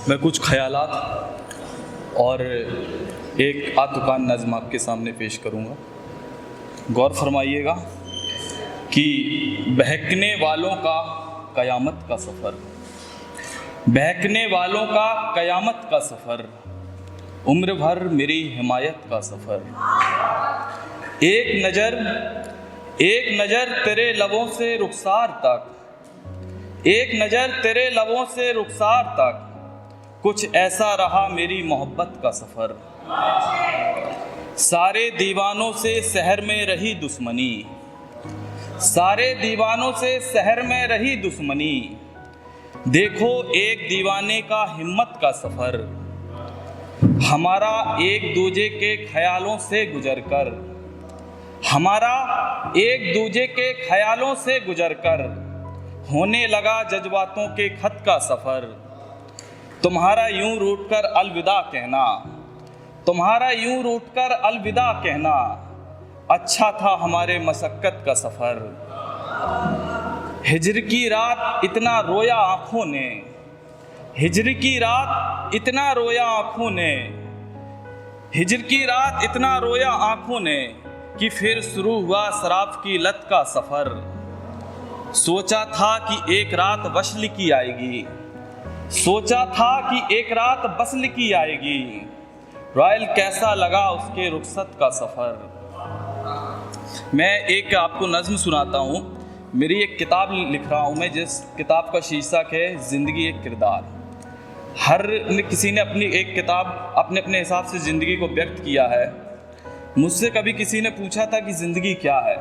मैं कुछ ख़यालात और एक आतुकान नज़्म आपके सामने पेश करूँगा। गौर फरमाइएगा कि बहकने वालों का क़यामत का सफ़र, बहकने वालों का क़यामत का सफ़र, उम्र भर मेरी हिमायत का सफ़र। एक नज़र तेरे लबों से रुखसार तक, एक नज़र तेरे लबों से रुखसार तक, कुछ ऐसा रहा मेरी मोहब्बत का सफ़र। सारे दीवानों से शहर में रही दुश्मनी, सारे दीवानों से शहर में रही दुश्मनी। देखो एक दीवाने का हिम्मत का सफ़र, हमारा एक दूजे के ख्यालों से गुजरकर, हमारा एक दूजे के ख्यालों से गुजरकर होने लगा जज्बातों के खत का सफ़र। तुम्हारा यूं रूठकर अलविदा कहना, तुम्हारा यूं रूठकर अलविदा कहना, अच्छा था हमारे मशक्क़त का सफ़र। हिज्र की रात इतना रोया आँखों ने, हिज्र की रात इतना रोया आँखों ने, हिज्र की रात इतना रोया आँखों ने कि फिर शुरू हुआ शराब की लत का सफ़र। सोचा था कि एक रात वस्ल की आएगी, सोचा था कि एक रात वस्ल की आएगी, रॉयल कैसा लगा उसके रुखसत का सफ़र। मैं एक आपको नज़्म सुनाता हूँ। मेरी एक किताब लिख रहा हूँ मैं, जिस किताब का शीर्षक है ज़िंदगी एक किरदार। हर किसी ने अपनी एक किताब अपने अपने हिसाब से ज़िंदगी को व्यक्त किया है। मुझसे कभी किसी ने पूछा था कि ज़िंदगी क्या है,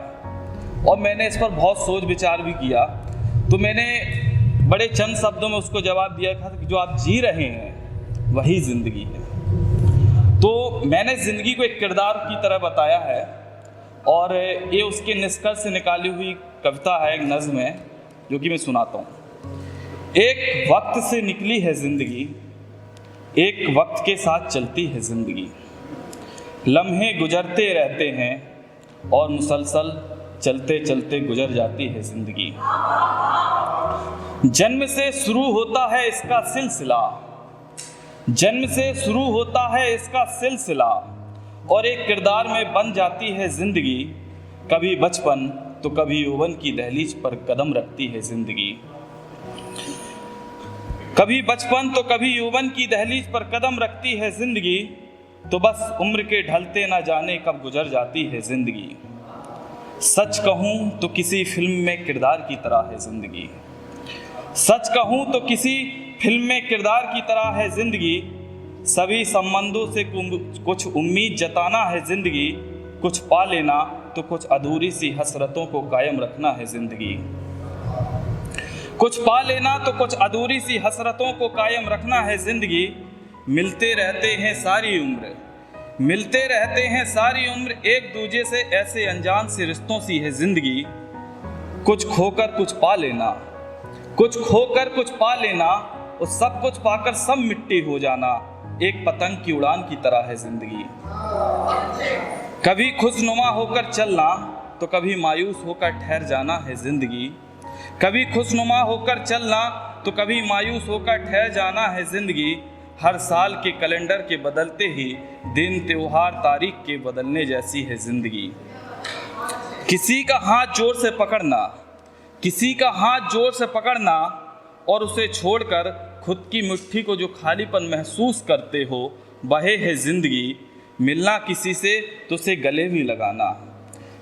और मैंने इस पर बहुत सोच विचार भी किया। तो मैंने बड़े चंद शब्दों में उसको जवाब दिया था कि जो आप जी रहे हैं वही ज़िंदगी है। तो मैंने ज़िंदगी को एक किरदार की तरह बताया है, और ये उसके निष्कर्ष से निकाली हुई कविता है, एक नज़्म है जो कि मैं सुनाता हूँ। एक वक्त से निकली है ज़िंदगी, एक वक्त के साथ चलती है ज़िंदगी, लम्हे गुजरते रहते हैं और मुसलसल चलते चलते गुजर जाती है ज़िंदगी। जन्म से शुरू होता है इसका सिलसिला, जन्म से शुरू होता है इसका सिलसिला, और एक किरदार में बन जाती है ज़िंदगी। कभी बचपन तो कभी यौवन की दहलीज पर कदम रखती है ज़िंदगी, कभी बचपन तो कभी यौवन की दहलीज पर कदम रखती है ज़िंदगी। तो बस उम्र के ढलते ना जाने कब गुजर जाती है ज़िंदगी। सच कहूँ तो किसी फिल्म में किरदार की तरह है ज़िंदगी, सच कहूँ तो किसी फिल्म में किरदार की तरह है ज़िंदगी। सभी संबंधों से कुछ उम्मीद जताना है ज़िंदगी, कुछ पा लेना तो कुछ अधूरी सी हसरतों को कायम रखना है ज़िंदगी, कुछ पा लेना तो कुछ अधूरी सी हसरतों को कायम रखना है ज़िंदगी। मिलते रहते हैं सारी उम्र, मिलते रहते हैं सारी उम्र एक दूजे से, ऐसे अनजान से रिश्तों सी है ज़िंदगी। कुछ खोकर कुछ पा लेना, कुछ खोकर कुछ पा लेना, और सब कुछ पाकर सब मिट्टी हो जाना, एक पतंग की उड़ान की तरह है ज़िंदगी। कभी खुशनुमा होकर चलना तो कभी मायूस होकर ठहर जाना है ज़िंदगी, कभी खुशनुमा होकर चलना तो कभी मायूस होकर ठहर जाना है ज़िंदगी। हर साल के कैलेंडर के बदलते ही दिन, त्योहार, तारीख के बदलने जैसी है ज़िंदगी। किसी का हाथ जोर से पकड़ना, किसी का हाथ जोर से पकड़ना, और उसे छोड़कर खुद की मुट्ठी को जो खालीपन महसूस करते हो, वह है ज़िंदगी। मिलना किसी से तो उसे गले भी लगाना,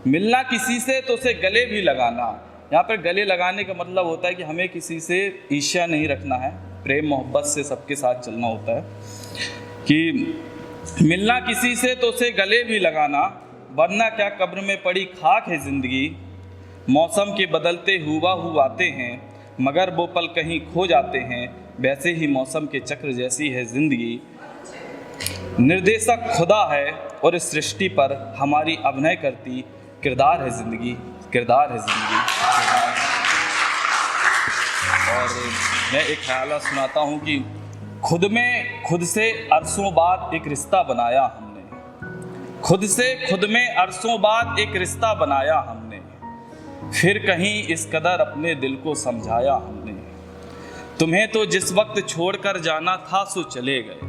मिलना किसी से तो उसे गले भी लगाना। यहाँ पर गले लगाने का मतलब होता है कि हमें किसी से ईर्ष्या नहीं रखना है, प्रेम मोहब्बत से सबके साथ चलना होता है। कि मिलना किसी से तो उसे गले भी लगाना, वरना क्या कब्र में पड़ी खाक है ज़िंदगी। मौसम के बदलते हुआ आते हैं, मगर वो पल कहीं खो जाते हैं, वैसे ही मौसम के चक्र जैसी है ज़िंदगी। निर्देशक खुदा है और इस सृष्टि पर हमारी अभिनय करती किरदार है ज़िंदगी, किरदार है ज़िंदगी। और मैं एक ख्याल सुनाता हूँ कि खुद से अरसों बाद एक रिश्ता बनाया हमने, खुद में अरसों बाद एक रिश्ता बनाया हमने, फिर कहीं इस कदर अपने दिल को समझाया हमने। तुम्हें तो जिस वक्त छोड़कर जाना था सो चले गए,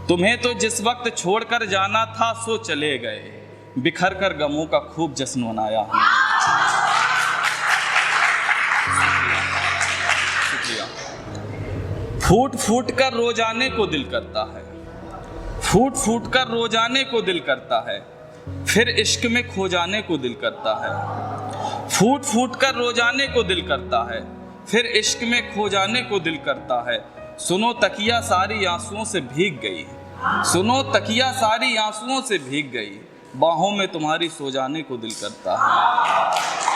तुम्हें तो जिस वक्त छोड़कर जाना था सो चले गए, बिखर कर गमों का खूब जश्न मनाया हमने। शुक्रिया। फूट फूट कर रो जाने को दिल करता है, फूट फूट कर रो जाने को दिल करता है, फिर इश्क में खो जाने को दिल करता है। फूट फूट कर रो जाने को दिल करता है, फिर इश्क में खो जाने को दिल करता है। सुनो तकिया सारी आंसुओं से भीग गई, सुनो तकिया सारी आंसुओं से भीग गई, बाहों में तुम्हारी सो जाने को दिल करता है।